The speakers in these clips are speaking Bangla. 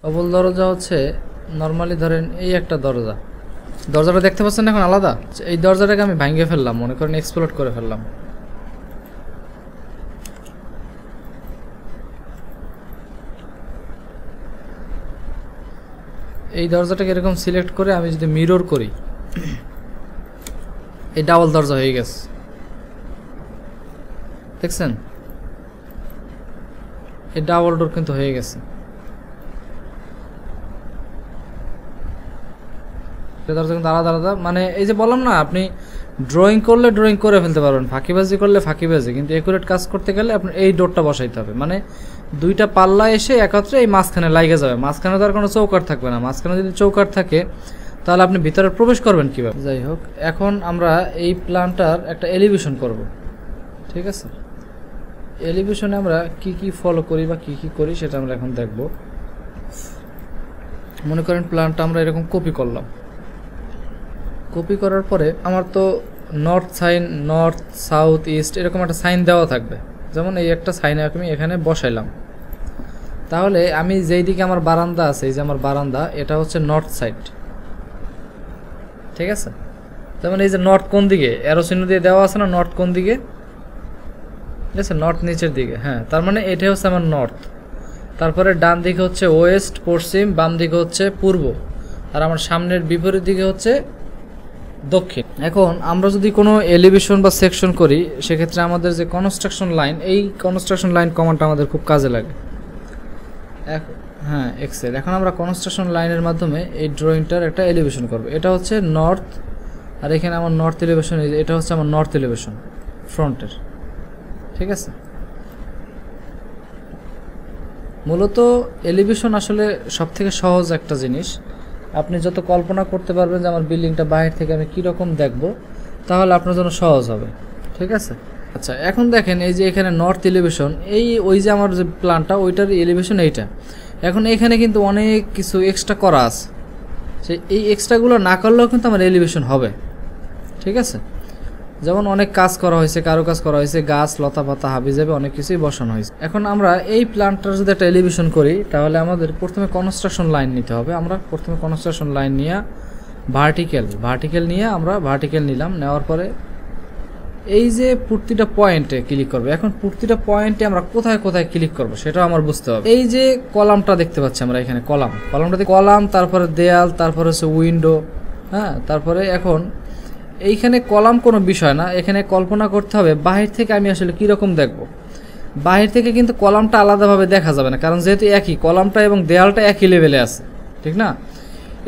ডবল দরজা হচ্ছে নর্মালি ধরেন এই একটা দরজাটা দেখতে পাচ্ছেন এখন আলাদা। এই দরজাটাকে আমি ভাঙিয়ে ফেললাম, মনে করেন এক্সপ্লোড করে ফেললাম। এই দরজাটাকে এরকম সিলেক্ট করে আমি যদি মিরর করি, এই ডাবল দরজা হয়ে গেছে, দেখছেন? এই ডাবল ডোর কিন্তু হয়ে গেছে। দরজা কিন্তু আলাদা আলাদা, মানে এই যে বললাম না, আপনি ড্রয়িং করলে ড্রয়িং করে ফেলতে পারবেন, ফাঁকিবাজি করলে ফাঁকিবাজি, কিন্তু একুরেট কাজ করতে গেলে আপনার এই ডোরটা বসাইতে হবে। মানে দুইটা পাল্লা এসে একত্রে এই মাঝখানে লাগিয়ে যাবে, মাঝখানে তো আর কোনো চৌকাঠ থাকবে না। মাঝখানে যদি চৌকাঠ থাকে তাহলে আপনি ভিতরে প্রবেশ করবেন কীভাবে? যাই হোক, এখন আমরা এই প্ল্যানটার একটা এলিভেশন করব, ঠিক আছে? এলিভেশনে আমরা কি কি ফলো করি বা কি কি করি সেটা আমরা এখন দেখব। মনে করেন প্ল্যানটা আমরা এরকম কপি করলাম, কপি করার পরে আমার তো north sign, north south east এরকম একটা সাইন দেওয়া থাকবে। যেমন এই একটা সাইন আমি এখানে বসাইলাম, তাহলে আমি যেই দিকে আমার বারান্দা আছে, এই যে আমার বারান্দা, এটা হচ্ছে নর্থ সাইড, ঠিক আছে? যেমন এই যে নর্থ কোন দিকে অ্যারো চিহ্ন দিয়ে দেওয়া আছে না, নর্থ কোন দিকে, ঠিক আছে? নর্থ নিচের দিকে, হ্যাঁ, তার মানে এটা হচ্ছে আমার নর্থ। তারপরে ডান দিকে হচ্ছে ওয়েস্ট, পশ্চিম, বাম দিকে হচ্ছে পূর্ব, আর আমার সামনের বিপরীত দিকে হচ্ছে দক্ষিণ। এখন আমরা যদি কোনো এলিভেশন বা সেকশন করি, সেক্ষেত্রে আমাদের যে কনস্ট্রাকশন লাইন, এই কনস্ট্রাকশন লাইন কমান্ডটা আমাদের খুব কাজে লাগে। হ্যাঁ, এক্সেল। এখন আমরা কনস্ট্রাকশন লাইনের মাধ্যমে এই ড্রয়িংটার একটা এলিভেশন করব। এটা হচ্ছে নর্থ, আর এখানে আমার নর্থ এলিভেশন, এটা হচ্ছে আমার নর্থ এলিভেশন ফ্রন্টের, ঠিক আছে? মূলত এলিভেশন আসলে সবথেকে সহজ একটা জিনিস। আপনি যত কল্পনা করতে পারবেন যে আমার বিল্ডিংটা বাইরে থেকে আমি কীরকম দেখব, তাহলে আপনার জন্য সহজ হবে, ঠিক আছে? আচ্ছা, এখন দেখেন এই যে এখানে নর্থ এলিভেশন, ওই যে আমার যে প্ল্যানটা ওইটার এলিভেশন এইটা। এখন এখানে কিন্তু অনেক কিছু এক্সট্রা করা আছে, এই এক্সট্রাগুলো না করলেও কিন্তু আমার এলিভেশন হবে, ঠিক আছে? যেমন অনেক কাজ করা হয়েছে, কারো কাজ করা হয়েছে, গাছ লতা পাতা হাবি যাবে, অনেক কিছুই বসানো হয়েছে। এখন আমরা এই প্ল্যানটার যদি একটা এলিভেশন করি, তাহলে আমাদের প্রথমে কনস্ট্রাকশন লাইন নিতে হবে। আমরা প্রথমে কনস্ট্রাকশন লাইন নিয়ে ভার্টিক্যাল নিয়ে আমরা ভার্টিক্যাল নিলাম, নেওয়ার পরে এই যে প্রতিটা পয়েন্টে ক্লিক করবে। এখন প্রতিটা পয়েন্টে আমরা কোথায় কোথায় ক্লিক করব সেটাও আমার বুঝতে হবে। এই যে কলামটা দেখতে পাচ্ছি আমরা এখানে, কলামটাতে কলাম, তারপরে দেয়াল, তারপরে হচ্ছে উইন্ডো, হ্যাঁ, তারপরে এখন এইখানে কলাম কোনো বিষয় না, এখানে কল্পনা করতে হবে বাহির থেকে আমি আসলে কীরকম দেখব। বাহির থেকে কিন্তু কলামটা আলাদাভাবে দেখা যাবে না, কারণ যেহেতু একই কলামটা এবং দেয়ালটা একই লেভেলে আছে, ঠিক না?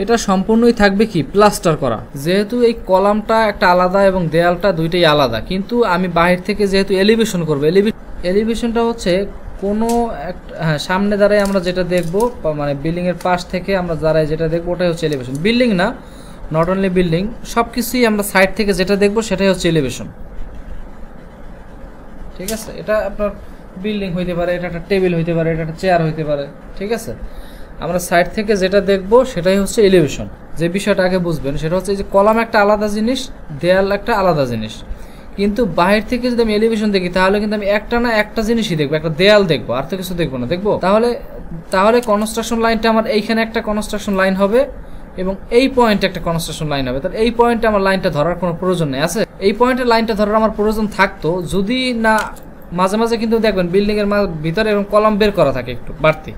এটা সম্পূর্ণই থাকবে কি প্লাস্টার করা, যেহেতু এই কলামটা একটা আলাদা এবং দেয়ালটা দুইটাই আলাদা। কিন্তু আমি বাহির থেকে যেহেতু এলিভেশন করবো, এলিভেশনটা হচ্ছে কোনো একটা, হ্যাঁ, সামনে দাঁড়ায় আমরা যেটা দেখব, মানে বিল্ডিংয়ের পাশ থেকে আমরা দাঁড়ায় যেটা দেখবো ওটাই হচ্ছে এলিভেশন। বিল্ডিং না, নট অনলি বিল্ডিং, সব কিছুই আমরা সাইড থেকে যেটা দেখবো সেটাই হচ্ছে এলিভেশন, ঠিক আছে? এটা আপনার বিল্ডিং হইতে পারে, এটা একটা টেবিল হইতে পারে, এটা একটা চেয়ার হইতে পারে, ঠিক আছে? আমরা সাইড থেকে যেটা দেখবো সেটাই হচ্ছে এলিভেশন। যে বিষয়টা আগে বুঝবেন সেটা হচ্ছে যে কলাম একটা আলাদা জিনিস, দেয়াল একটা আলাদা জিনিস, কিন্তু বাহির থেকে যদি আমি এলিভেশন দেখি তাহলে কিন্তু আমি একটা জিনিসই দেখবো, একটা দেয়াল দেখবো, আর তো কিছু দেখবো না। দেখবো তাহলে কনস্ট্রাকশন লাইনটা আমার এইখানে একটা কনস্ট্রাকশন লাইন হবে এবং এই পয়েন্টে একটা কনস্ট্রাকশন লাইন হবে। তাহলে এই পয়েন্টে আমার লাইনটা ধরার কোনো প্রয়োজন নেই। আছে এই পয়েন্টে লাইনটা ধরার আমার প্রয়োজন থাকতো যদি না, মাঝে মাঝে কিন্তু দেখবেন বিল্ডিংয়ের ভিতরে এরকম কলাম বের করা থাকে একটু বাড়তি,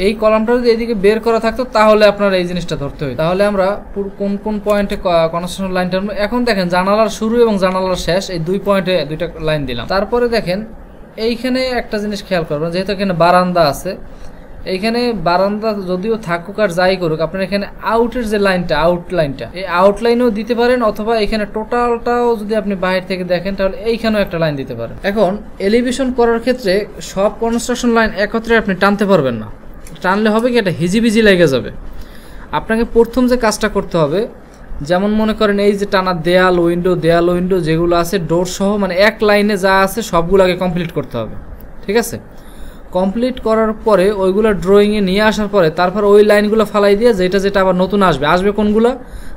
এই কলামটা যদি এদিকে বের করা থাকতো তাহলে আপনার এই জিনিসটা ধরতে হয়। তাহলে আমরা কোন কোন পয়েন্টে কনস্ট্রাকশন লাইনটা, এখন দেখেন জানালার শুরু এবং জানালার শেষ, এই দুই পয়েন্টে দুইটা লাইন দিলাম। তারপরে দেখেন এইখানে একটা জিনিস খেয়াল করবেন, যেহেতু এখানে বারান্দা আছে, এইখানে বারান্দা যদিও থাকুক আর যাই করুক, আপনার এখানে আউটের যে লাইনটা, আউটলাইনটা, এই আউটলাইনেও দিতে পারেন, অথবা এখানে টোটালটাও যদি আপনি বাইরে থেকে দেখেন তাহলে এইখানেও একটা লাইন দিতে পারেন। এখন এলিভেশন করার ক্ষেত্রে সব কনস্ট্রাকশন লাইন একত্রে আপনি টানতে পারবেন না, টানলে হবে কি একটা হিজিবিজি লেগে যাবে। আপনাকে প্রথম যে কাজটা করতে হবে, যেমন মনে করেন এই যে টানা দেয়াল উইন্ডো যেগুলো আছে ডোর সহ, মানে এক লাইনে যা আছে সবগুলো আগে কমপ্লিট করতে হবে, ঠিক আছে? কমপ্লিট করার পরে ওইগুলো ড্রয়িংয়ে নিয়ে আসার পরে তারপর ওই লাইনগুলো ফালাই দিয়ে যেটা আবার নতুন আসবে কোনগুলো,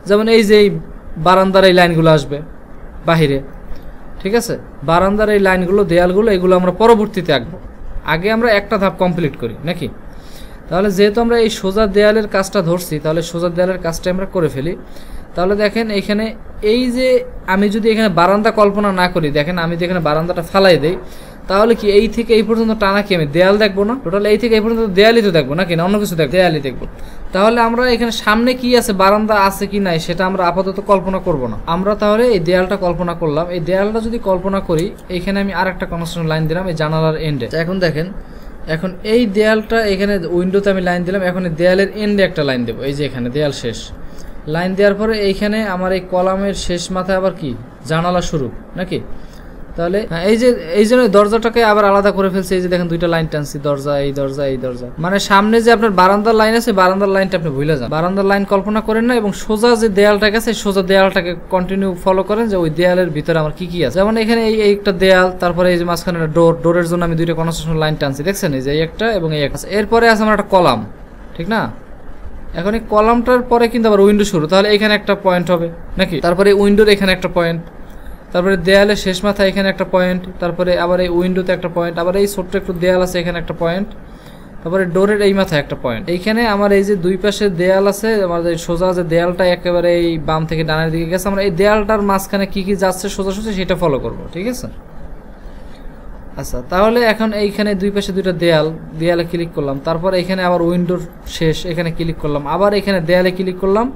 যেমন এই যে এই বারান্দার এই লাইনগুলো আসবে বাহিরে, ঠিক আছে? বারান্দার এই লাইনগুলো, দেয়ালগুলো, এগুলো আমরা পরবর্তীতে আঁকবো। আগে আমরা একটা ধাপ কমপ্লিট করি নাকি? তাহলে যেহেতু আমরা এই সোজা দেয়ালের কাজটা ধরছি, তাহলে সোজা দেয়ালের কাজটা আমরা করে ফেলি। তাহলে দেখেন এইখানে এই যে আমি যদি এখানে বারান্দা কল্পনা না করি, দেখেন আমি যদি এখানে বারান্দাটা ফালাই দেই, তাহলে কি এই থেকে এই পর্যন্ত টানা কি আমি দেয়াল দেখবো না? টোটাল এই থেকে এই পর্যন্ত দেয়ালই তো দেখবো নাকি, না অন্য কিছু দেখবো? দেয়ালই দেখবো। তাহলে আমরা এখানে সামনে কি আছে, বারান্দা আছে কি নাই, সেটা আমরা আপাতত কল্পনা করব না। আমরা তাহলে এই দেয়ালটা কল্পনা করলাম। এই দেয়ালটা যদি কল্পনা করি, এইখানে আমি আর একটা কনস্ট্রাকশন লাইন দিলাম এই জানালার এন্ডে। এখন দেখেন, এখন এই দেয়ালটা এখানে উইন্ডোতে আমি লাইন দিলাম, এখন দেয়ালের এন্ডে একটা লাইন দেবো। এই যে এখানে দেয়াল শেষ, লাইন দেওয়ার পরে এইখানে আমার এই কলামের শেষ মাথায় আবার কি জানালা শুরু নাকি? তাহলে এই জন্য দরজাটাকে আবার আলাদা করে ফেলছে। এই যে দেখেন দুইটা লাইন টানছি, দরজা এই দরজা এই দরজা, মানে সামনে যে আপনার বারান্দার লাইন আছে, বারান্দার লাইনটা আপনি ভুলে যান, বারান্দার লাইন কল্পনা করেন না, এবং সোজা যে দেয়ালটা আছে সোজা দেয়ালটাকে কন্টিনিউ ফলো করেন যে ওই দেয়ালের ভিতরে আমার কি কি আছে। যেমন এখানে এই একটা দেয়াল, তারপরে এই যে মাঝখানে একটা ডোরের জন্য আমি দুইটা কনস্ট্রাকশন লাইন টানছি, দেখছেন? এই যে এই একটা এবং এই একটা। এরপরে আছে আমার একটা কলাম, ঠিক না? এখন এই কলামটার পরে কিন্তু আবার উইন্ডো শুরু, তাহলে এখানে একটা পয়েন্ট হবে নাকি? তারপরে উইন্ডোর এখানে একটা পয়েন্ট, তারপরে দেয়ালের শেষ মাথায় এখানে একটা পয়েন্ট, তারপরে আবার এই উইন্ডোতে একটা পয়েন্ট, আবার এই ছোট্ট একটু দেয়াল আছে এখানে একটা পয়েন্ট, তারপরে ডোরের এই মাথায় একটা পয়েন্ট। এইখানে আমার এই যে দুই পাশে দেয়াল আছে, আমার এই সোজা যে দেয়ালটা একেবারে এই বাম থেকে ডানের দিকে গেছে, আমরা এই দেয়ালটার মাঝখানে কি কি যাচ্ছে সোজাসুজি সেটা ফলো করব, ঠিক আছে? আচ্ছা, তাহলে এখন এইখানে দুই পাশে দুইটা দেয়ালে ক্লিক করলাম, তারপর এখানে আবার উইন্ডোর শেষ, এখানে ক্লিক করলাম, আবার এখানে দেয়ালে ক্লিক করলাম।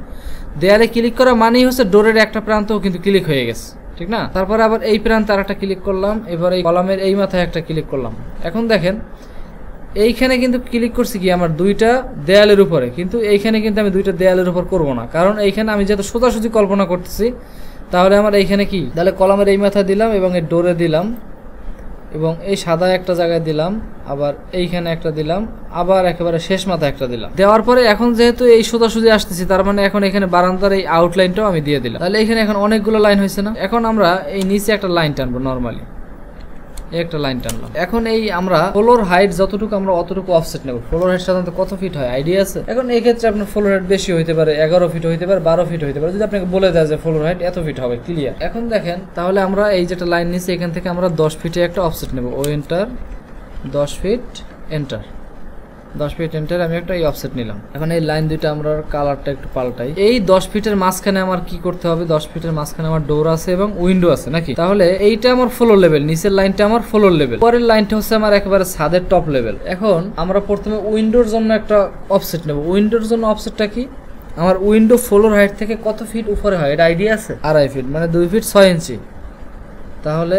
দেয়ালে ক্লিক করা মানেই হচ্ছে ডোরের একটা প্রান্তও কিন্তু ক্লিক হয়ে গেছে, ঠিক না? তারপরে আবার এই প্রান্তে আর একটা ক্লিক করলাম, এবার এই কলামের এই মাথায় একটা ক্লিক করলাম। এখন দেখেন এইখানে কিন্তু ক্লিক করছি কি আমার দুইটা দেয়ালের উপরে, কিন্তু এইখানে কিন্তু আমি দুইটা দেয়ালের উপর করব না, কারণ এইখানে আমি যেহেতু সোজাসুজি কল্পনা করতেছি। তাহলে আমার এইখানে কি, তাহলে কলামের এই মাথায় দিলাম এবং এই ডোরে দিলাম, এবং এই সাদা একটা জায়গায় দিলাম, আবার এইখানে একটা দিলাম, আবার একেবারে শেষ মাথায় একটা দিলাম। দেওয়ার পরে এখন যেহেতু এই সোজাসুজি আসতেছি, তার মানে এখন এখানে বারান্দার এই আউটলাইনটাও আমি দিয়ে দিলাম। তাহলে এখানে এখন অনেকগুলো লাইন হয়েছে না? এখন আমরা এই নিচে একটা লাইন টানবো, নর্মালি একটা লাইন টানলাম। এখন এই আমরা ফ্লোর হাইট যতটুকু আমরা অতটুকু অফসেট নেব। ফ্লোর হাইট সাধারণত কত ফিট হয় আইডিয়া আছে? এখন এই ক্ষেত্রে আপনার ফ্লোর হাইট বেশি হইতে পারে, 11 ফিট হইতে পারে, 12 ফিট হইতে পারে, যদি আপনাকে বলে দেয় যে ফ্লোর হাইট এত ফিট হবে, ক্লিয়ার। এখন দেখেন, তাহলে আমরা এই যেটা লাইন নিচ্ছি এখান থেকে আমরা 10 ফিটে একটা অফসেট নেব। ও enter, 10 feet enter, 10 feet enter, আমি একটা এই অফসেট নিলাম। এখন এই লাইন দুইটা আমরা কালারটা একটু পাল্টাই। এই 10 ফিটের মাঝখানে আমার কি করতে হবে? 10 ফিটের মাঝখানে আমার ডোর আছে এবং উইন্ডো আছে নাকি? তাহলে এইটা আমার ফ্লোর লেভেল, নিচের লাইনটা আমার ফ্লোর লেভেল, পরের লাইনটা হচ্ছে আমার একেবারে ছাদের টপ লেভেল। এখন আমরা প্রথমে উইন্ডোর জন্য একটা অফসেট নেব। উইন্ডোর জন্য অফসেটটা কি? আমার উইন্ডো ফ্লোর হাইট থেকে কত ফিট উপরে হয় এটা আইডিয়া আছে? 2.5 ফিট, মানে 2 ফিট 6 ইঞ্চি। তাহলে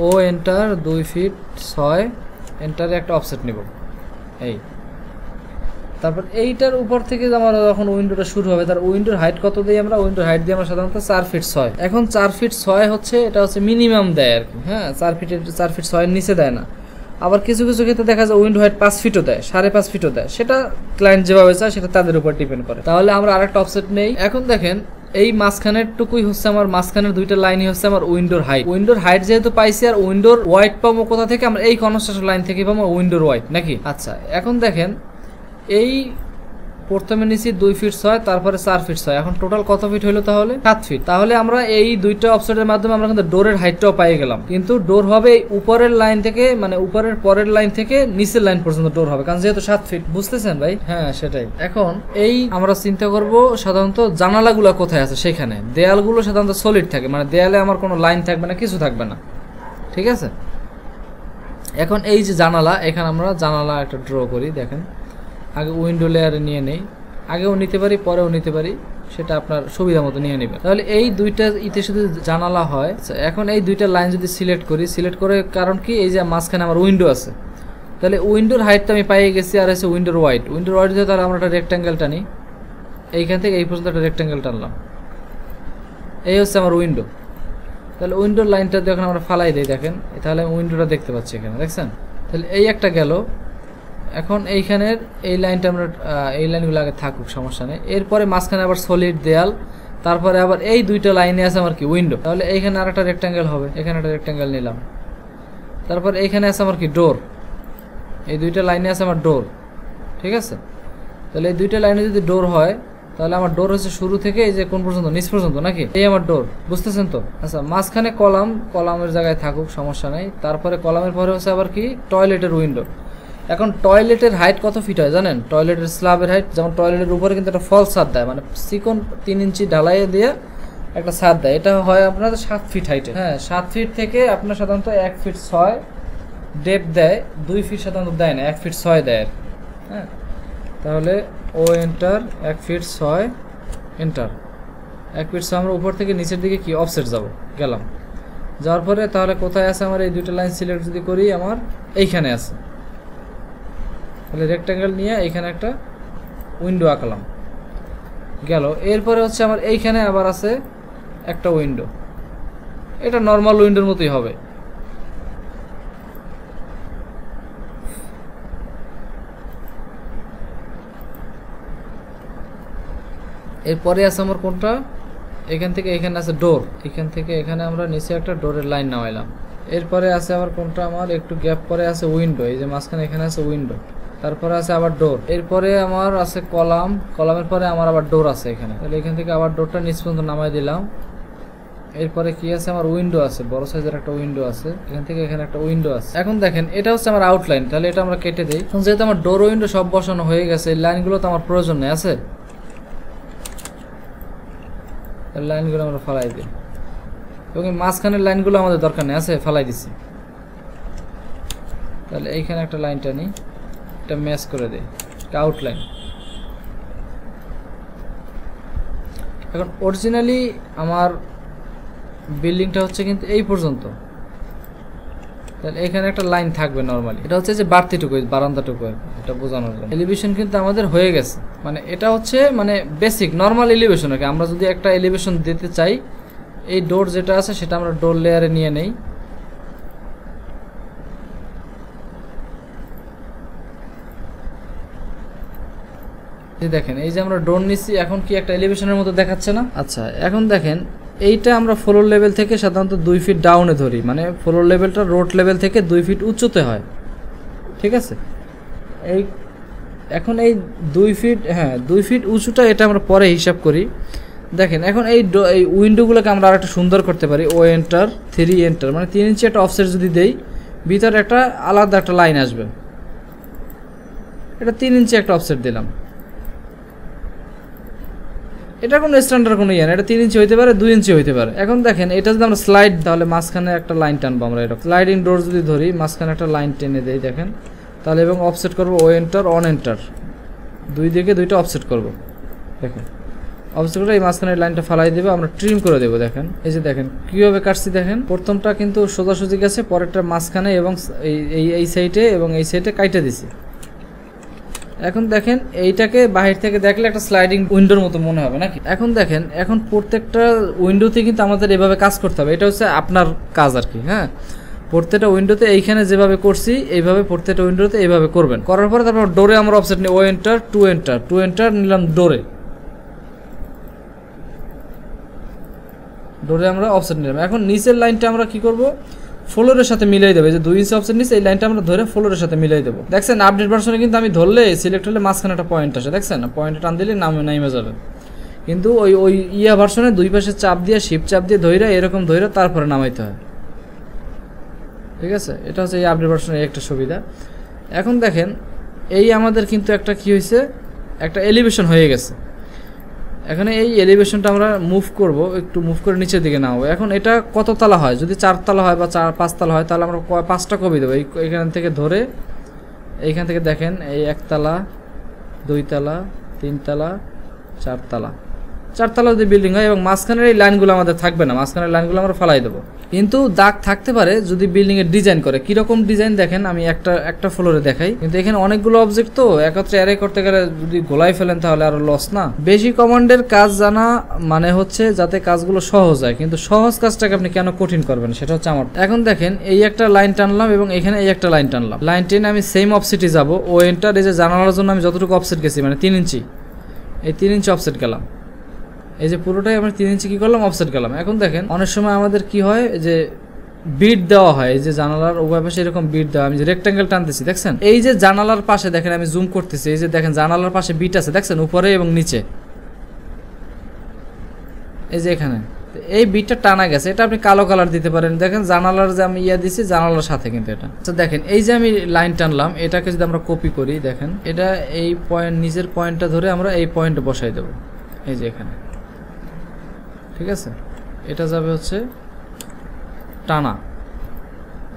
ও এন্টার, 2 ফিট 6 এন্টারে একটা অফসেট নেব। এই তারপর এইটার উপর থেকে আমার যখন উইন্ডোটা শুরু হবে, তার উইন্ডোর হাইট কত দিই আমরা? উইন্ডোর হাইট দিয়ে আমরা সাধারণত 4 ফিট 6। এখন 4 ফিট 6 হচ্ছে, এটা হচ্ছে মিনিমাম দেয় আর কি। হ্যাঁ, 4 ফিট 6 এর নিচে দেয় না। আবার কিছু কিছু ক্ষেত্রে দেখা যায় উইন্ডো হাইট 5 ফিটও দেয়, 5.5 ফিটও দেয়। সেটা ক্লায়েন্ট যেভাবে চায় সেটা তাদের উপর ডিপেন্ড করে। তাহলে আমরা আরেকটা অফসেট নেই। এখন দেখেন এই মাঝখানের টুকুই হচ্ছে আমার, মাঝখানের দুইটা লাইনই হচ্ছে আমার উইন্ডোর হাইট। উইন্ডোর হাইট যেহেতু পাইছি, আর উইন্ডোর ওয়াইড পাবো কোথা থেকে? আমরা এই কনস্ট্রাকশন লাইন থেকে পাবো উইন্ডোর ওয়াইড নাকি? আচ্ছা, এখন দেখেন এই প্রথমে নিচে 2 ফিট 6, তারপরে 4 ফিট 6, এখন টোটাল কত ফিট হলো? তাহলে 7 ফিট। তাহলে আমরা এই দুইটা অফসেটের মাধ্যমে আমরা কিন্তু ডোরের হাইটটাও পেয়ে গেলাম, কিন্তু ডোর হবে উপরের লাইন থেকে, মানে উপরের পরের লাইন থেকে নিচের লাইন পর্যন্ত ডোর হবে, কারণ যেহেতু 7 ফিট। বুঝতেছেন ভাই? হ্যাঁ, সেটাই। এখন এই আমরা চিন্তা করব সাধারণত জানালাগুলো কোথায় আছে সেখানে। দেয়ালগুলো সাধারণত সলিড থাকে, মানে দেয়ালে আমার কোনো লাইন থাকবে না, কিছু থাকবে না, ঠিক আছে? এখন এই যে জানালা, এখানে আমরা জানালা একটা ড্র করি। দেখেন, আগে উইন্ডো লেয়ারে নিয়ে নেই, আগেও নিতে পারি পরেও নিতে পারি, সেটা আপনার সুবিধা মতো নিয়ে নেবেন। তাহলে এই দুইটা ইতে শুধু জানালা হয়। এখন এই দুইটা লাইন যদি সিলেক্ট করি, সিলেক্ট করে কারণ কি, এই যে মাঝখানে আমার উইন্ডো আছে, তাহলে উইন্ডোর হাইটটা আমি পাইয়ে গেছি, আর হচ্ছে উইন্ডোর ওয়াইড। উইন্ডোর ওয়াইড দিয়ে তাহলে আমরা একটা রেক্ট্যাঙ্গেল টানি, এইখান থেকে এই পর্যন্ত একটা রেক্ট্যাঙ্গেল টানলাম, এই হচ্ছে আমার উইন্ডো। তাহলে উইন্ডোর লাইনটা যখন আমরা ফালাই দিই, দেখেন তাহলে উইন্ডোটা দেখতে পাচ্ছি এখানে, দেখছেন? তাহলে এই একটা গেল। এখন এইখানের এই লাইনটা আমরা, এই লাইনগুলো আগে থাকুক, সমস্যা নেই। এরপরে মাঝখানে আবার সলিড দেয়াল, তারপরে আবার এই দুইটা লাইনে আছে আমার কি উইন্ডো। তাহলে এইখানে আর একটা রেক্ট্যাঙ্গেল হবে, এখানে একটা রেক্ট্যাঙ্গেল নিলাম। তারপর এইখানে আছে আমার কি ডোর, এই দুইটা লাইনে আছে আমার ডোর, ঠিক আছে। তাহলে এই দুইটা লাইনে যদি ডোর হয় তাহলে আমার ডোর হচ্ছে শুরু থেকে এই যে কোন পর্যন্ত, নিচ পর্যন্ত নাকি, এই আমার ডোর, বুঝতেছেন তো? আচ্ছা, মাঝখানে কলাম, কলামের জায়গায় থাকুক, সমস্যা নাই। তারপরে কলামের পরে হচ্ছে আবার কি, টয়লেটের উইন্ডো। এখন টয়লেটের হাইট কত ফিট হয় জানেন? টয়লেটের স্ল্যাবের হাইট, যেমন টয়লেটের উপরে কিন্তু একটা ফল ছাদ দেয়, মানে চিকন 3 ইঞ্চি ঢালাইয়ে দিয়ে একটা ছাদ দেয়, এটা হয় আপনার 7 ফিট হাইটে। হ্যাঁ, 7 ফিট থেকে আপনার সাধারণত 1 ফিট 6 ডেপ দেয়, 2 ফিট সাধারণত দেয় না, 1 ফিট 6 দেয়। হ্যাঁ, তাহলে ও এন্টার 1 ফিট 6 এন্টার 1 ফিট 6 আমরা উপর থেকে নিচের দিকে কি অফসেট যাব, গেলাম। যাওয়ার পরে তাহলে কোথায় আছে আমার এই দুটো লাইন সিলেক্ট যদি করি, আমার এইখানে আছে। তাহলে রেক্ট্যাঙ্গেল নিয়ে এইখানে একটা উইন্ডো আঁকলাম, গেল। এরপরে হচ্ছে আমার এইখানে আবার আছে একটা উইন্ডো, এটা নর্মাল উইন্ডোর মতোই হবে। এরপরে আছে আমার কোনটা, এখান থেকে এখানে আছে ডোর, এখান থেকে এখানে আমরা নিচে একটা ডোরের লাইন নামাইলাম। এরপরে আছে আবার কোনটা, আমার একটু গ্যাপ পরে আছে উইন্ডো, এই যে মাঝখানে এখানে আছে উইন্ডো। তারপরে আছে আবার ডোর, এরপরে আমার আছে কলাম, কলামের পরে আমার আবার ডোর আছে এখানে। তাহলে এখান থেকে আবার ডোরটা নিচ পর্যন্ত নামাই দিলাম। এরপরে কি আছে, আমার উইন্ডো আছে, বড় সাইজের একটা উইন্ডো আছে, এখান থেকে এখানে একটা উইন্ডো আছে। এখন দেখেন এটা হচ্ছে আমার আউটলাইন, তাহলে এটা আমরা কেটে দিই। যেহেতু আমার ডোর উইন্ডো সব বসানো হয়ে গেছে, এই লাইনগুলো তো আমার প্রয়োজন নেই, আছে লাইনগুলো আমরা ফালাই দিই, এবং মাঝখানের লাইনগুলো আমাদের দরকার নেই, আছে ফালাই দিছি। তাহলে এইখানে একটা লাইনটা নিই, এটা ম্যাচ করে দিই, এটা আউটলাইন। এখন অরিজিনালি আমার বিল্ডিংটা হচ্ছে কিন্তু এই পর্যন্ত, তাহলে এখানে একটা লাইন থাকবে নরমালি, এটা হচ্ছে যে বাড়তিটুকু, বারান্দাটুকু, এটা বোঝানোর জন্য। এলিভেশন কিন্তু আমাদের হয়ে গেছে, মানে এটা হচ্ছে মানে বেসিক নর্মাল এলিভেশন আর কি। আমরা যদি একটা এলিভেশন দিতে চাই, এই ডোর যেটা আছে সেটা আমরা ডোর লেয়ারে নিয়ে নেই। দেখেন এই যে আমরা ডোর নিচ্ছি, এখন কি একটা এলিভেশনের মতো দেখাচ্ছে না? আচ্ছা, এখন দেখেন এইটা আমরা ফ্লোর লেভেল থেকে সাধারণত 2 ফিট ডাউনে ধরি, মানে ফ্লোর লেভেলটা রোড লেভেল থেকে 2 ফিট উচ্চতে হয়, ঠিক আছে। এই এখন এই 2 ফিট, হ্যাঁ 2 ফিট উঁচুটা এটা আমরা পরে হিসাব করি। দেখেন এখন এই উইন্ডোগুলোকে আমরা আর একটা সুন্দর করতে পারি। ও এন্টার 3 এন্টার, মানে 3 ইঞ্চি একটা অফসেট যদি দেই, ভিতরে একটা আলাদা একটা লাইন আসবে। এটা 3 ইঞ্চি একটা অফসেট দিলাম, এটা কোনো স্ট্যান্ডার্ড কোনো ইয়ে না, এটা 3 ইঞ্চি হইতে পারে, 2 ইঞ্চি হইতে পারে। এখন দেখেন এটা যদি আমরা স্লাইড, তাহলে মাঝখানে একটা লাইন টানবো আমরা, এরকম স্লাইডিং ডোর যদি ধরি, মাঝখানে একটা লাইন টেনে দেই, দেখেন তাহলে, এবং অফসেট করবো ও এন্টার অন এন্টার, দুই দিকে দুইটা অফসেট করবো। দেখেন অফসেট করে এই মাঝখানে লাইনটা ফালাই দেবো, আমরা ট্রিম করে দেবো। দেখেন এই যে দেখেন কীভাবে কাটছি, দেখেন প্রথমটা কিন্তু সোজাসুজি গেছে, পরেরটা মাঝখানে এবং এই সাইডে এবং এই সাইডে কাইটে দিছি। এখন দেখেন এইটাকে বাহির থেকে দেখলে একটা স্লাইডিং উইন্ডোর মতো মনে হবে নাকি? এখন দেখেন, এখন প্রত্যেকটা উইন্ডোতে কিন্তু আমাদের এভাবে কাজ করতে হবে, এটা হচ্ছে আপনার কাজ আর কি। হ্যাঁ, প্রত্যেকটা উইন্ডোতে এইখানে যেভাবে করছি এইভাবে প্রত্যেকটা উইন্ডোতে এইভাবে করবেন। করার পরে তারপর ডোরে আমরা অফসেট নিই, ও এন্টার 2 এন্টার 2 এন্টার নিলাম, ডোরে আমরা অফসেট নিলাম। এখন নিচের লাইনটা আমরা কি করব, ফ্লোরের সাথে মিলাই দেবো। যে 2 ইঞ্চি অফসেট নিচ্ছে, এই লাইনটা আমরা ধরে ফ্লোরের সাথে মিলাই দেবো। দেখছেন আপডেট ভার্সনে কিন্তু আমি ধরলে সিলেক্ট হলে মাঝখানে একটা পয়েন্ট আসে, দেখছেন না, পয়েন্টে টান দিলে নামে যাবে। কিন্তু ওই ইয়া ভার্সনে দুই পাশে চাপ দিয়ে, শিপ চাপ দিয়ে ধইরা এরকম ধইরা তারপরে নামাইতে হয়, ঠিক আছে। এটা হচ্ছে এই আপডেট ভার্সনের একটা সুবিধা। এখন দেখেন এই আমাদের কিন্তু একটা কি হয়েছে, একটা এলিভেশন হয়ে গেছে। এখানে এই এলিভেশনটা আমরা মুভ করব, একটু মুভ করে নিচের দিকে নামাবো। এখন এটা কত তালা হয়, যদি 4 তালা হয় বা 5 তালা হয়, তাহলে আমরা 5টা কবি দেবো। এইখান থেকে ধরে এইখান থেকে দেখেন এই 1 তালা 2 তালা 3 তালা 4 তালা, 4 তালা যদি বিল্ডিং হয়, এবং মাঝখানের এই লাইনগুলো আমাদের থাকবে না, মাঝখানের লাইনগুলো আমরা ফালাই দেবো। কিন্তু দাগ থাকতে পারে যদি বিল্ডিং এর ডিজাইন করে। কিরকম ডিজাইন দেখেন, আমি একটা ফ্লোরে দেখাই। কিন্তু এখানে অনেকগুলো অবজেক্ট তো একত্রে অ্যারে করতে গেলে যদি গোলাই ফেলেন তাহলে আরো লস না। বেশি কমান্ডের কাজ জানা মানে হচ্ছে যাতে কাজগুলো সহজ হয়, কিন্তু সহজ কাজটাকে আপনি কেন কঠিন করবেন, সেটা হচ্ছে আমার। এখন দেখেন এই একটা লাইন টানলাম এবং এখানে এই একটা লাইন টানলাম, লাইন টেনে আমি সেম অফসেটে যাব। ও এন্টার, এই যে জানালার জন্য আমি যতটুকু অফসেট গেছি, মানে 3 ইঞ্চি, এই 3 ইঞ্চি অফসেট গেলাম। এই যে পুরোটাই আমরা 3 ইঞ্চি কি করলাম, অফসেট গেলাম। এখন দেখেন অনেক সময় আমাদের কি হয়, যে বিট দেওয়া হয়, এই যে জানালার উভয় পাশে এরকম বিট দেওয়া। আমি যে রেক্ট্যাঙ্গেল টানতেছি দেখছেন, এই যে জানালার পাশে দেখেন, আমি জুম করতেছি, এই যে দেখেন জানালার পাশে বিট আছে দেখছেন, উপরে এবং নিচে, এই যে এখানে এই বিটটা টানা গেছে। এটা আপনি কালো কালার দিতে পারেন। দেখেন জানালার যে আমি দিছি জানালার সাথে কিন্তু এটা। আচ্ছা দেখেন এই যে আমি লাইন টানলাম, এটাকে যদি আমরা কপি করি, দেখেন এটা এই পয়েন্ট, নিচের পয়েন্টটা ধরে আমরা এই পয়েন্টে বসাই দেব, এই যে এখানে, ঠিক আছে। এটা যাবে হচ্ছে টানা,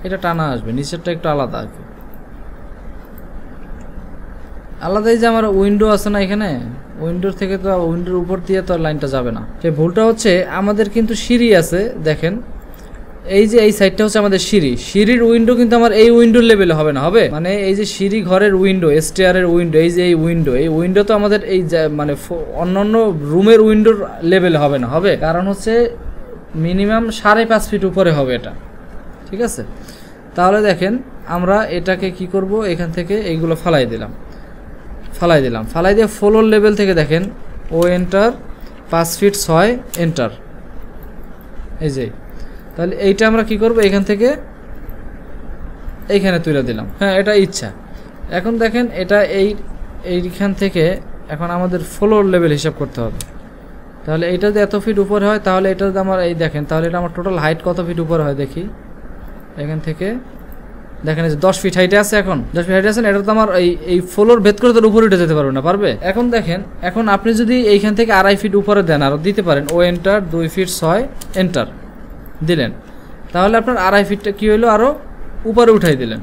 এটা টানা আসবে, নিচেরটা একটু আলাদা আর কি, আলাদা। এই যে আমার উইন্ডো আছে না এখানে, উইন্ডোর থেকে তো উইন্ডোর উপর দিয়ে তো লাইনটা যাবে না। সেই ভুলটা হচ্ছে আমাদের কিন্তু সিঁড়ি আছে, দেখেন এই যে এই সাইডটা হচ্ছে আমাদের সিঁড়ি, সিঁড়ির উইন্ডো কিন্তু আমার এই উইন্ডোর লেভেলে হবে না, হবে মানে এই যে সিঁড়ি ঘরের উইন্ডো, স্টেয়ারের উইন্ডো, এই যে এই উইন্ডো তো আমাদের এই মানে অন্যান্য রুমের উইন্ডোর লেভেলে হবে না, হবে কারণ হচ্ছে মিনিমাম 5.5 ফিট উপরে হবে এটা, ঠিক আছে। তাহলে দেখেন আমরা এটাকে কি করব, এখান থেকে এইগুলো ফালাই দিলাম, ফালাই দিয়ে ফ্লোর লেভেল থেকে দেখেন ও এন্টার 5 ফিট 6 এন্টার, এই যে। তাহলে এইটা আমরা কি করব, এখান থেকে এইখানে তুলে দিলাম, হ্যাঁ এটা ইচ্ছা। এখন দেখেন এটা এইখান থেকে এখন আমাদের ফ্লোর লেভেল হিসাব করতে হবে। তাহলে এটা যদি এত ফিট উপরে হয়, তাহলে এটা যদি আমার এই দেখেন, তাহলে এটা আমার টোটাল হাইট কত ফিট উপরে হয় দেখি। এখান থেকে দেখেন 10 ফিট হাইটে আছে, এখন 10 ফিট হাইটে আছে, এটা তো আমার এই ফ্লোর ভেদ করে তোর উপরে উঠে যেতে পারবে না, পারবে। এখন দেখেন, এখন আপনি যদি এইখান থেকে 2.5 ফিট উপরে দেন, আরও দিতে পারেন, ও এন্টার 2 ফিট 6 এন্টার দিলেন, তাহলে আপনার 2.5 ফিটটা কী হলো, আরও উপরে উঠাই দিলেন।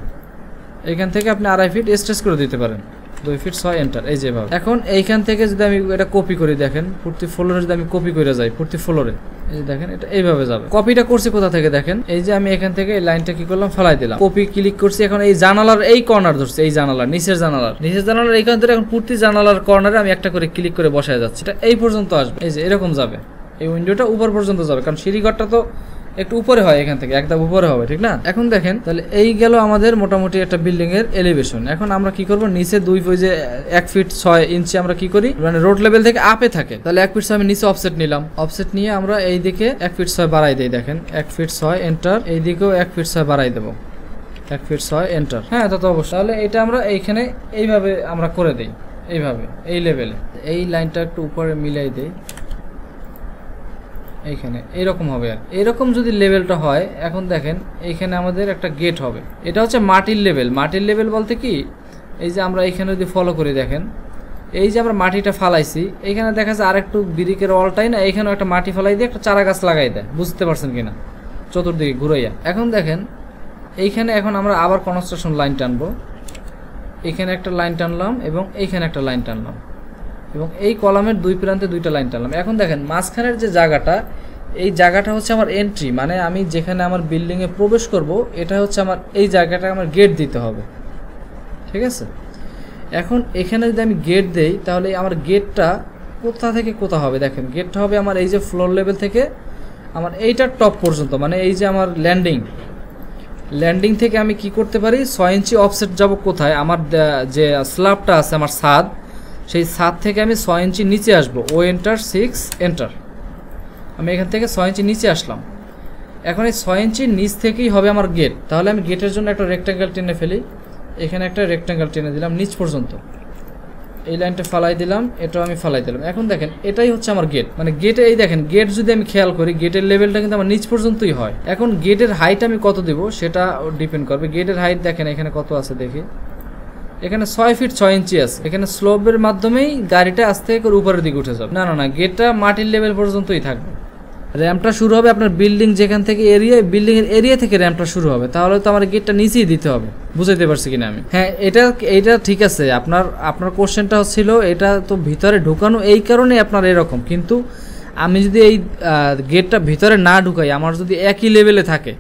এইখান থেকে আপনি 2.5 ফিট স্ট্রেচ করে দিতে পারেন, 2 ফিট 6 এন্টার, এই যেভাবে। এখন এইখান থেকে যদি আমি এটা কপি করি, দেখেন প্রতি ফ্লোরে যদি আমি কপি করে যাই, প্রতি ফ্লোরে এই যে দেখেন এটা এইভাবে যাবে। কপিটা করছি কোথা থেকে দেখেন, এই যে আমি এখান থেকে এই লাইনটা কি করলাম, ফেলাই দিলাম, কপি ক্লিক করছি। এখন এই জানালার এই কর্নার ধরছি, এই জানালার নিচের জানালার এইখান থেকে এখন প্রতি জানালার কর্নারে আমি একটা করে ক্লিক করে বসায় যাচ্ছি, এটা এই পর্যন্ত আসবে, এই যে এরকম যাবে, এই উইন্ডোটা উপর পর্যন্ত যাবে, কারণ সিঁড়িঘরটা তো একটু উপরে হয়, এখান থেকে একদম উপরে হবে, ঠিক না। এখন দেখেন তাহলে এই গেল আমাদের মোটামুটি একটা বিল্ডিং এর এলিভেশন। এখন আমরা কি করব, নিচে 1 ফিট 6 ইঞ্চি আমরা কি করি, মানে রোড লেভেল থেকে আপে থাকে, তাহলে 1 ফিট 6 আমি নিচে অফসেট নিলাম, অফসেট নিয়ে আমরা এই দিকে 1 ফিট 6 বাড়াই দেই, দেখেন 1 ফিট 6 এন্টার, এই দিকেও 1 ফিট 6 বাড়াই দেবো, 1 ফিট 6 এন্টার, হ্যাঁ তা তো অবশ্যই। তাহলে এটা আমরা এইখানে এইভাবে আমরা করে দেই, এইভাবে এই লেভেলে, এই লাইনটা একটু উপরে মিলাই দেই, এইখানে এইরকম হবে। আর এইরকম যদি লেভেলটা হয়, এখন দেখেন এইখানে আমাদের একটা গেট হবে, এটা হচ্ছে মাটির লেভেল। মাটির লেভেল বলতে কি, এই যে আমরা এইখানে যদি ফলো করি, দেখেন এই যে আমরা মাটিটা ফালাইছি, এইখানে দেখা যাচ্ছে আরেকটু ব্রিকের অলটাই না, এইখানেও একটা মাটি ফালাই দিয়ে একটা চারা গাছ লাগাই দেয়, বুঝতে পারছেন কিনা, চতুর্দিকে ঘুরাইয়া। এখন দেখেন এইখানে এখন আমরা আবার কনস্ট্রাকশন লাইন টানবো, এখানে একটা লাইন টানলাম এবং এইখানে একটা লাইন টানলাম, এবং এই কলামের দুই প্রান্তে 2টা লাইন টানলাম। এখন দেখেন মাঝখানের যে জায়গাটা, এই জায়গাটা হচ্ছে আমার এন্ট্রি, মানে আমি যেখানে আমার বিল্ডিংয়ে প্রবেশ করব, এটা হচ্ছে আমার এই জায়গাটা আমার গেট দিতে হবে, ঠিক আছে। এখন এখানে যদি আমি গেট দেই, তাহলে আমার গেটটা কোথা থেকে কোথা হবে, দেখেন গেটটা হবে আমার এই যে ফ্লোর লেভেল থেকে আমার এইটার টপ পর্যন্ত, মানে এই যে আমার ল্যান্ডিং থেকে আমি কি করতে পারি, 6 ইঞ্চি অফসেট যাব কোথায়, আমার যে স্ল্যাবটা আছে আমার ছাদ, সেই ছাদ থেকে আমি 6 ইঞ্চি নিচে আসবো, ও এন্টার 6 এন্টার, আমি এখান থেকে 6 ইঞ্চি নিচে আসলাম। এখন এই 6 ইঞ্চি নিচ থেকেই হবে আমার গেট, তাহলে আমি গেটের জন্য একটা রেক্ট্যাঙ্গেল টেনে ফেলি, এখানে একটা রেক্ট্যাঙ্গেল টেনে দিলাম নিচ পর্যন্ত, এই লাইনটা ফালাই দিলাম, এটাও আমি ফালাই দিলাম। এখন দেখেন এটাই হচ্ছে আমার গেট, মানে গেটে এই দেখেন গেট যদি আমি খেয়াল করি, গেটের লেভেলটা কিন্তু আমার নিচ পর্যন্তই হয়। এখন গেটের হাইট আমি কত দেবো সেটা ডিপেন্ড করবে। গেটের হাইট দেখেন এখানে কত আছে দেখি, এখানে 6 ফিট 6 ইঞ্চি আছে, এখানে স্লোপের মাধ্যমেই গাড়িটা আস্তে করে উপরের দিকে উঠে যাবে, না গেটটা মাটির লেভেল পর্যন্তই থাকবে। র্যাম্পটা শুরু হবে আপনার বিল্ডিং যেখান থেকে বিল্ডিং এর এরিয়া থেকে র্যাম্পটা শুরু হবে, তাহলে তো আমার গেটটা নিচেই দিতে হবে, বুঝাইতে পারছি কিনা আমি। হ্যাঁ এটা ঠিক আছে, আপনার কোশ্চেনটা ছিল এটা তো ভিতরে ঢুকানো, এই কারণে আপনার এরকম। কিন্তু আমি যদি এই গেটটা ভিতরে না ঢুকাই, আমার যদি একই লেভেলে থাকে,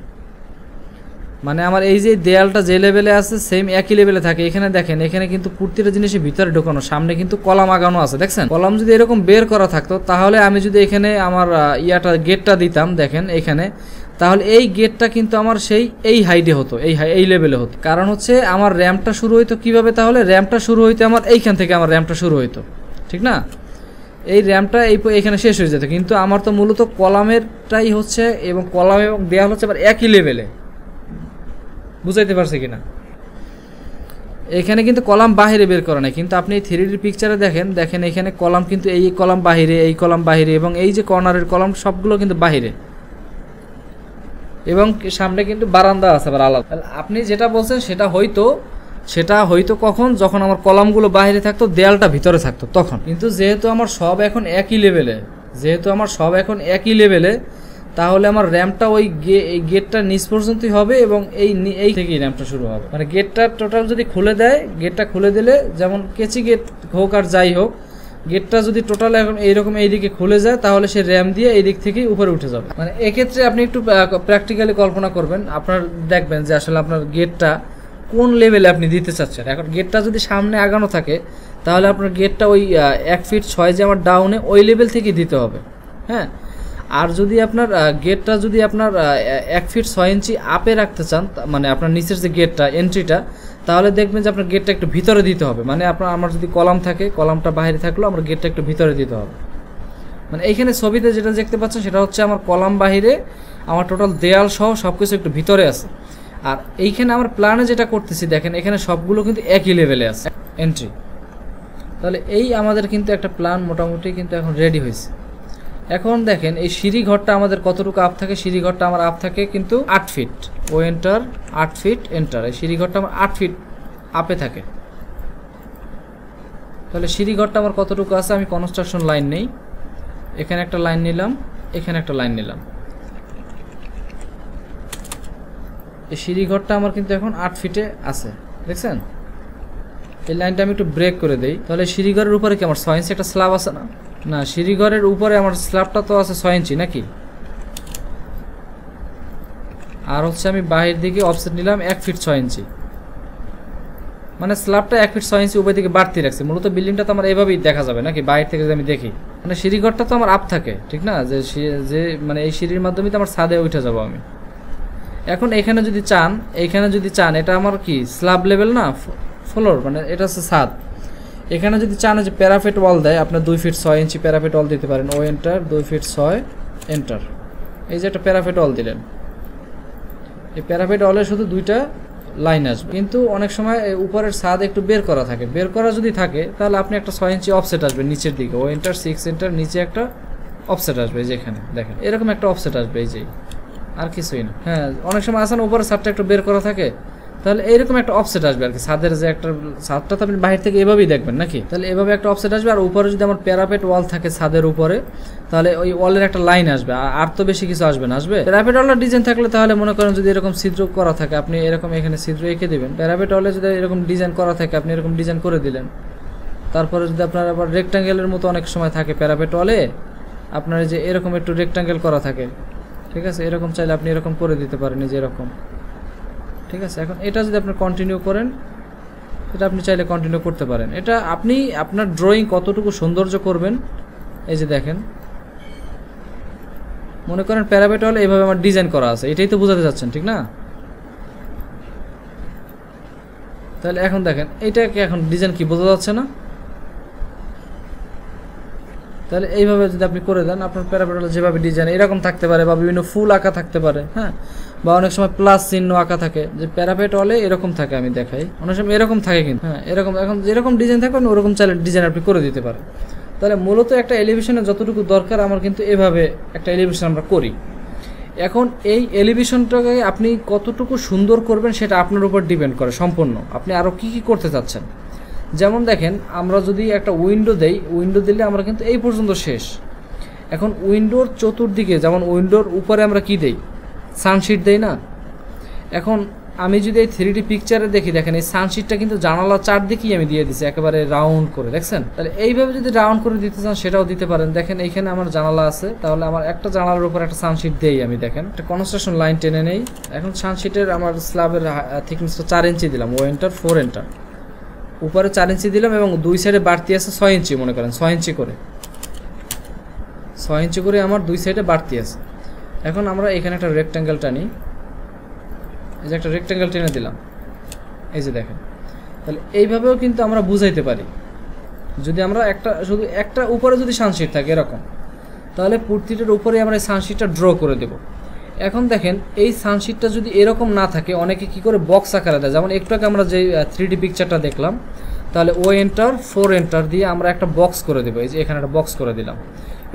মানে আমার এই যে দেয়ালটা যে লেভেলে আছে সেম একই লেভেলে থাকে, এখানে দেখেন এখানে কিন্তু প্রতিটা জিনিসের ভিতরে ঢোকানো, সামনে কিন্তু কলাম আগানো আছে, দেখছেন কলাম যদি এরকম বের করা থাকতো, তাহলে আমি যদি এখানে আমার গেটটা দিতাম, দেখেন এখানে, তাহলে এই গেটটা কিন্তু আমার সেই এই হাইটে হতো, এই লেভেলে হতো। কারণ হচ্ছে আমার র্যাম্পটা শুরু হইতো কিভাবে, তাহলে র্যাম্পটা শুরু হইতো আমার এইখান থেকে, আমার র্যাম্পটা শুরু হইতো, ঠিক না। এই র্যামটা এখানে শেষ হয়ে যেত, কিন্তু আমার তো মূলত কলামেরটাই হচ্ছে এবং কলাম এবং দেয়াল হচ্ছে আবার একই লেভেলে। বুঝাইতে পারছি কিনা? এখানে কিন্তু কলাম বাহিরে বের করা নাই, কিন্তু আপনি 3D পিকচারে দেখেন এখানে কলাম কিন্তু এই কলাম বাহিরে, এই কলাম বাহিরে, এবং এই যে কর্নারের কলাম সবগুলো কিন্তু বাহিরে, এবং সামনে কিন্তু বারান্দা আছে আবার আলাদা। আপনি যেটা বলছেন সেটা হয়তো কখন, যখন আমার কলামগুলো বাইরে থাকতো, দেয়ালটা ভিতরে থাকতো তখন। কিন্তু যেহেতু আমার সব এখন একই লেভেলে, তাহলে আমার র্যামটা ওই গেটটা নিচ পর্যন্তই হবে, এবং এই থেকেই র্যামটা শুরু হবে। মানে গেটটা টোটাল যদি খুলে দেয়, গেটটা খুলে দিলে, যেমন কেচি গেট হোক আর যাই হোক, গেটটা যদি টোটাল এখন এইরকম এইদিকে খুলে যায়, তাহলে সে র্যাম দিয়ে এই দিক থেকেই উপরে উঠে যাবে। মানে এক্ষেত্রে আপনি একটু প্র্যাকটিক্যালি কল্পনা করবেন, আপনার দেখবেন যে আসলে আপনার গেটটা কোন লেভেলে আপনি দিতে চাচ্ছেন। এখন গেটটা যদি সামনে আগানো থাকে, তাহলে আপনার গেটটা ওই 1 ফিট 6 যে আমার ডাউনে ওই লেভেল থেকে দিতে হবে, হ্যাঁ। আর যদি আপনার গেটটা যদি আপনার 1 ফিট 6 ইঞ্চি আপে রাখতে চান, মানে আপনার নিচের যে গেটটা এন্ট্রিটা, তাহলে দেখবেন যে আপনার গেটটা একটু ভিতরে দিতে হবে। মানে আমার যদি কলাম থাকে, কলামটা বাইরে থাকলেও আমার গেটটা একটু ভিতরে দিতে হবে। মানে এইখানে ছবিতে যেটা দেখতে পাচ্ছেন সেটা হচ্ছে আমার কলাম বাহিরে, আমার টোটাল দেয়াল সহ সব কিছু একটু ভিতরে আছে। আর এইখানে আমার প্ল্যানে যেটা করতেছি দেখেন, এখানে সবগুলো কিন্তু একই লেভেলে আছে এন্ট্রি। তাহলে এই আমাদের কিন্তু একটা প্ল্যান মোটামুটি কিন্তু এখন রেডি হয়েছে। এখন দেখেন এই সিঁড়ি ঘরটা আমাদের কতটুকু আপ থাকে। সিঁড়ি ঘরটা আমার আপ থাকে কিন্তু 8 ফিট। ও এন্টার 8 ফিট এন্টার। এই সিঁড়ি ঘরটা আমার 8 ফিট আপে থাকে। তাহলে সিঁড়ি ঘরটা আমার কতটুকু আছে, আমি কনস্ট্রাকশন লাইন নেই, এখানে একটা লাইন নিলাম, এখানে একটা লাইন নিলাম। এই সিঁড়ি ঘরটা আমার কিন্তু এখন 8 ফিটে আছে, দেখছেন? এই লাইনটা আমি একটু ব্রেক করে দেই। তাহলে সিঁড়ি ঘরের উপরে কি আমার 6 ইঞ্চি একটা স্ল্যাব আছে না? না, সিঁড়ি ঘরের উপরে আমার স্ল্যাবটা তো আছে 6 ইঞ্চি নাকি? আর হচ্ছে আমি বাহির দিকে অফসেট নিলাম 1 ফিট 6 ইঞ্চি, মানে স্ল্যাবটা 1 ফিট 6 ইঞ্চি উপর দিকে বাড়তি রাখছি। মূলত বিল্ডিংটা তো আমার এভাবেই দেখা যাবে নাকি, বাইরে থেকে যদি আমি দেখি। মানে সিঁড়ি ঘরটা তো আমার আপ থাকে, ঠিক না? যে মানে এই সিঁড়ির মাধ্যমে তো আমার ছাদে উঠে যাব আমি। এখন এখানে যদি চান, এটা আমার কি স্ল্যাব লেভেল না, ফ্লোর, মানে এটা হচ্ছে ছাদ। এখানে যদি চান যে প্যারাফেট ওয়াল দেয়, আপনার 2 ফিট 6 ইঞ্চি প্যারাফেট ওয়াল দিতে পারেন। ও এন্টার 2 ফিট 6 এন্টার। এই যে একটা প্যারাফেট ওয়াল দিলেন, এই প্যারাফেট ওয়ালে শুধু 2টা লাইন আসবে, কিন্তু অনেক সময় উপরের ছাদ একটু বের করা থাকে। বের করা যদি থাকে, তাহলে আপনি একটা 6 ইঞ্চি অফসেট আসবে নিচের দিকে। ও এন্টার 6 এন্টার, নিচে একটা অফসেট আসবে, এই যে এখানে দেখেন এরকম একটা অফসেট আসবে, এই যে, আর কিছুই না। হ্যাঁ, অনেক সময় আসেন উপরের ছাদটা একটু বের করা থাকে, তাহলে এইরকম একটা অফসেট আসবে আর কি। ছাদের যে একটা ছাদটা তো আপনি বাহির থেকে এভাবেই দেখবেন নাকি, তাহলে এভাবে একটা অফসেট আসবে। আর উপরে যদি আমার প্যারাপেট ওয়াল থাকে ছাদের উপরে, তাহলে ওই ওয়ালের একটা লাইন আসবে, আর তো বেশি কিছু আসবে না। আসবে প্যারাপেট ওয়ালের ডিজাইন থাকলে, তাহলে মনে করেন যদি এরকম ছিদ্র করা থাকে, আপনি এরকম এখানে ছিদ্র এঁকে দেবেন। প্যারাপেট ওয়ালে যদি এরকম ডিজাইন করা থাকে, আপনি এরকম ডিজাইন করে দিলেন। তারপরে যদি আপনার আবার রেক্টাঙ্গেলের মতো অনেক সময় থাকে প্যারাপেট ওয়ালে, আপনার যে এরকম একটু রেক্টাঙ্গেল করা থাকে, ঠিক আছে, এরকম চাইলে আপনি এরকম করে দিতে পারেন, যে এরকম, ঠিক আছে। এখন এটা যদি আপনি কন্টিনিউ করেন, এটা আপনি চাইলে কন্টিনিউ করতে পারেন। এটা আপনি আপনার ড্রয়িং কতটুকু সৌন্দর্য করবেন। এই যে দেখেন, মনে করেন প্যারাপেট ওয়ালে এইভাবে আমার ডিজাইন করা আছে, এটাই তো বোঝাতে চাচ্ছেন, ঠিক না? তাহলে এখন দেখেন এইটাকে এখন ডিজাইন কি বোঝা যাচ্ছে না? তাহলে এইভাবে যদি আপনি করে দেন, আপনার প্যারাপেট ওয়ালে যেভাবে ডিজাইন এরকম থাকতে পারে, বা বিভিন্ন ফুল আঁকা থাকতে পারে, হ্যাঁ, বা অনেক সময় প্লাস চিহ্ন আঁকা থাকে, যে প্যারাপেট ওয়ালে এরকম থাকে, আমি দেখাই, অনেক সময় এরকম থাকে কিন্তু, হ্যাঁ, এরকম। এখন যেরকম ডিজাইন থাকবে ওরকম চাইলে ডিজাইন আপনি করে দিতে পারেন। তাহলে মূলত একটা এলিভেশনে যতটুকু দরকার আমার কিন্তু এভাবে একটা এলিভেশন আমরা করি। এখন এই এলিভেশনটাকে আপনি কতটুকু সুন্দর করবেন সেটা আপনার উপর ডিপেন্ড করে সম্পূর্ণ, আপনি আরও কী কী করতে চাচ্ছেন। যেমন দেখেন, আমরা যদি একটা উইন্ডো দেই, উইন্ডো দিলে আমরা কিন্তু এই পর্যন্ত শেষ। এখন উইন্ডোর চতুর্দিকে, যেমন উইন্ডোর উপরে আমরা কি দেই, সানশিট দেই না? এখন আমি যদি এই 3D পিকচারে দেখি, দেখেন এই সানশিটটা কিন্তু জানালা চারদিকেই আমি দিয়ে দিচ্ছি একেবারে রাউন্ড করে, দেখছেন? তাহলে এইভাবে যদি রাউন্ড করে দিতে চান সেটাও দিতে পারেন। দেখেন এইখানে আমার জানালা আছে, তাহলে আমার একটা জানালার উপর একটা সানশিট দেই আমি। দেখেন একটা কনস্ট্রাকশন লাইন টেনে নেই। এখন সানশিটের আমার স্ল্যাবের থিকনেসটা 4 ইঞ্চি দিলাম। ও এন্টার 4 এন্টার। উপরে 4 ইঞ্চি দিলাম, এবং দুই সাইডে বাড়তি আছে 6 ইঞ্চি, মনে করেন 6 ইঞ্চি করে, 6 ইঞ্চি করে আমার দুই সাইডে বাড়তি আছে। এখন আমরা এখানে একটা রেক্ট্যাঙ্গেল টানি, এই যে একটা রেক্ট্যাঙ্গেল টেনে দিলাম, এই যে দেখেন। তাহলে এইভাবেও কিন্তু আমরা বুঝাইতে পারি যদি আমরা শুধু একটা উপরে যদি সানশিট থাকে এরকম, তাহলে প্রতিটার উপরে আমরা এই সানশিটটা ড্র করে দেব। এখন দেখেন এই সানশিটটা যদি এরকম না থাকে, অনেকে কি করে বক্স আকারে দেয়, যেমন একটু আগে আমরা যে 3D পিকচারটা দেখলাম, তাহলে ও এন্টার 4 এন্টার দিয়ে আমরা একটা বক্স করে দেবো। এই যে এখানে একটা বক্স করে দিলাম,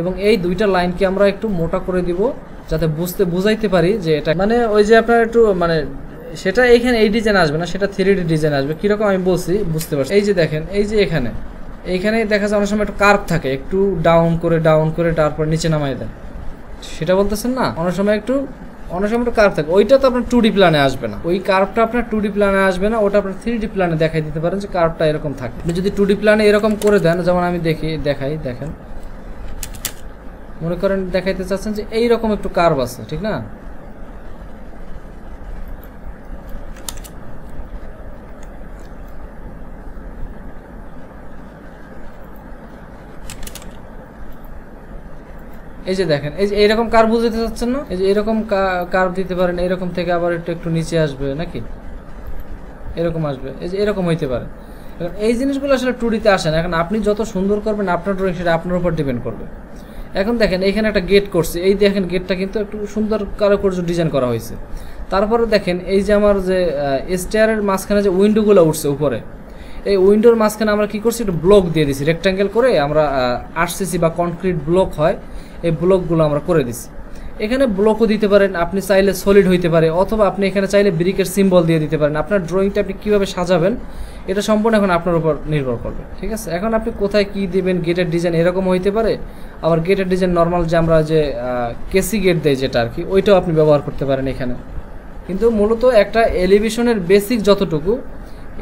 এবং এই দুইটা লাইনকে আমরা একটু মোটা করে দিব যাতে বুঝাইতে পারি যে এটা মানে ওই যে আপনার একটু মানে সেটা এইখানে এই ডিজাইন আসবে না, সেটা 3D ডিজাইন আসবে। কীরকম আমি বলছি বুঝতে পারছি। এই যে দেখেন, এই যে এইখানে দেখা যায় অনেক সময় একটু কার্ভ থাকে, একটু ডাউন করে তারপর নিচে নামাই দেয়, সেটা বলতেছেন না। অনেক সময় একটু কার্ভ থাকে, ওইটা তো আপনার 2D প্ল্যানে আসবে না। ওই কার্ভটা আপনার 2D প্ল্যানে আসবে না, ওটা আপনার 3D প্ল্যানে দেখাই দিতে পারেন যে কার্ভটা এরকম থাকে। আপনি যদি 2D প্ল্যানে এরকম করে দেন, যেমন আমি দেখাই, দেখেন, মনে করেন দেখাইতে চাচ্ছেন যে এইরকম একটু কার্ভ আছে, ঠিক না? এই যে দেখেন, এই যে এইরকম কার্ভ বুঝতে চাচ্ছেন না, এই যে এরকম কার্ভ দিতে পারেন, এরকম থেকে আবার একটু নিচে আসবে নাকি, এরকম আসবে, এই যে এরকম হইতে পারে। এখন এই জিনিসগুলো আসলে 2D-তে আসে না। এখন আপনি যত সুন্দর করবেন আপনার ড্রয়িং, সেটা আপনার উপর ডিপেন্ড করবে। এখন দেখেন এখানে একটা গেট করছে, এই দেখেন গেটটা কিন্তু একটু সুন্দর কারুকার্য ডিজাইন করা হয়েছে। তারপরে দেখেন এই যে আমার যে স্টেয়ারের মাঝখানে যে উইন্ডোগুলো উঠছে উপরে, এই উইন্ডোর মাঝখানে আমরা কি করছি, একটু ব্লক দিয়ে দিছি, রেক্ট্যাঙ্গেল করে আমরা আরসিসি বা কনক্রিট ব্লক হয়, এই ব্লকগুলো আমরা করে দিছি। এখানে ব্লকও দিতে পারেন, আপনি চাইলে সলিড হইতে পারে, অথবা আপনি এখানে চাইলে ব্রিকের সিম্বল দিয়ে দিতে পারেন। আপনার ড্রয়িংটা আপনি কীভাবে সাজাবেন এটা সম্পূর্ণ এখন আপনার উপর নির্ভর করবে, ঠিক আছে? এখন আপনি কোথায় কি দিবেন, গেটের ডিজাইন এরকম হইতে পারে, আবার গেটের ডিজাইন নর্মাল যে আমরা যে কেসি গেট দেয় যেটা আর কি, ওইটাও আপনি ব্যবহার করতে পারেন এখানে। কিন্তু মূলত একটা এলিভেশনের বেসিক যতটুকু,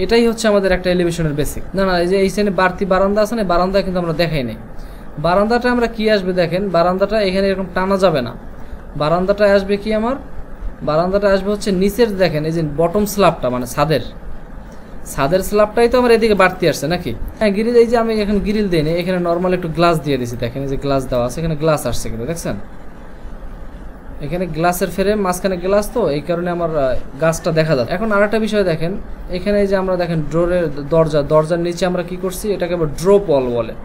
এটাই হচ্ছে আমাদের একটা এলিভেশনের বেসিক। না, এই যে এইখানে বাড়তি বারান্দা আছে না, বারান্দা কিন্তু আমরা দেখাই নাই। বারান্দাটা আমরা কি আসবে দেখেন, বারান্দাটা এখানে এরকম টানা যাবে না। বারান্দাটা আসবে কি, বারান্দাটা আসবে হচ্ছে নিচের, দেখেন এই যে বটম স্ল্যাবটা, মানে ছাদের স্ল্যাবটাই তো আমার এদিকে বাড়তি আসছে নাকি। হ্যাঁ, গ্রিল, এই যে আমি এখন গ্রিল দিই না, এখানে নর্মাল একটু গ্লাস দিয়ে দিছি, দেখেন এই যে গ্লাস দেওয়া আছে, এখানে গ্লাস আসছে কিন্তু দেখছেন, এখানে গ্লাসের ফ্রেম, মাঝখানে গ্লাস, তো এই কারণে আমার গাছটা দেখা যাচ্ছে। এখন আরেকটা বিষয় দেখেন, এখানে যে আমরা দেখেন ডোরের দরজার নিচে আমরা কি করছি, এটাকে আবার ড্রপ ওয়াল বলে,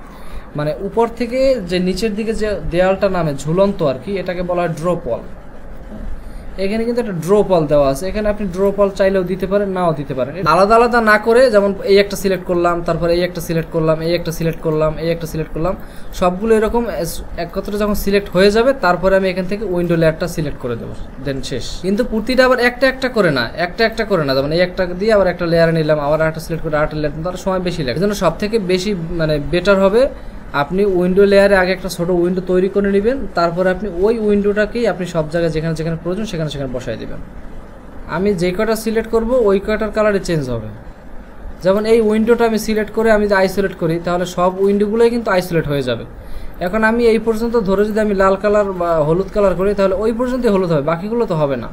মানে উপর থেকে যে নিচের দিকে যে দেয়ালটা নামে ঝুলন্ত আর কি, এটাকে বলা হয় ড্রপ ওয়াল। এখানে কিন্তু একটা ড্রপ ওয়াল দেওয়া আছে, এখানে আপনি ড্রপ ওয়াল চাইলেও দিতে পারেন, নাও দিতে পারেন, আলাদা আলাদা না করে। যেমন এই একটা সিলেক্ট করলাম, তারপর এই একটা সিলেক্ট করলাম, এই একটা সিলেক্ট করলাম, এই একটা সিলেক্ট করলাম, সবগুলো এরকম একত্রে যখন সিলেক্ট হয়ে যাবে, তারপরে আমি এখান থেকে উইন্ডো লেয়ারটা সিলেক্ট করে দেবো, দেন শেষ। কিন্তু প্রতিটা আবার একটা করে না, যেমন এই একটা দিয়ে আবার একটা লেয়ার নিলাম, আবার একটা সিলেক্ট করে আরেকটা লেয়ার, তার সময় বেশি লাগে। এজন্য সব থেকে বেশি মানে বেটার হবে আপনি উইন্ডো লেয়ারে আগে একটা ছোট উইন্ডো তৈরি করে নেবেন, তারপরে আপনি ওই উইন্ডোটাকেই আপনি সব জায়গায় যেখানে যেখানে প্রয়োজন সেখানে বসাই দেবেন। আমি যে কয়টা সিলেক্ট করব ওই কয়টার কালারে চেঞ্জ হবে। যেমন এই উইন্ডোটা আমি সিলেক্ট করে আমি যদি আইসোলেট করি, তাহলে সব উইন্ডোগুলোই কিন্তু আইসোলেট হয়ে যাবে। এখন আমি এই পর্যন্ত ধরে যদি আমি লাল কালার বা হলুদ কালার করি, তাহলে ওই পর্যন্তই হলুদ হবে, বাকিগুলো তো হবে না।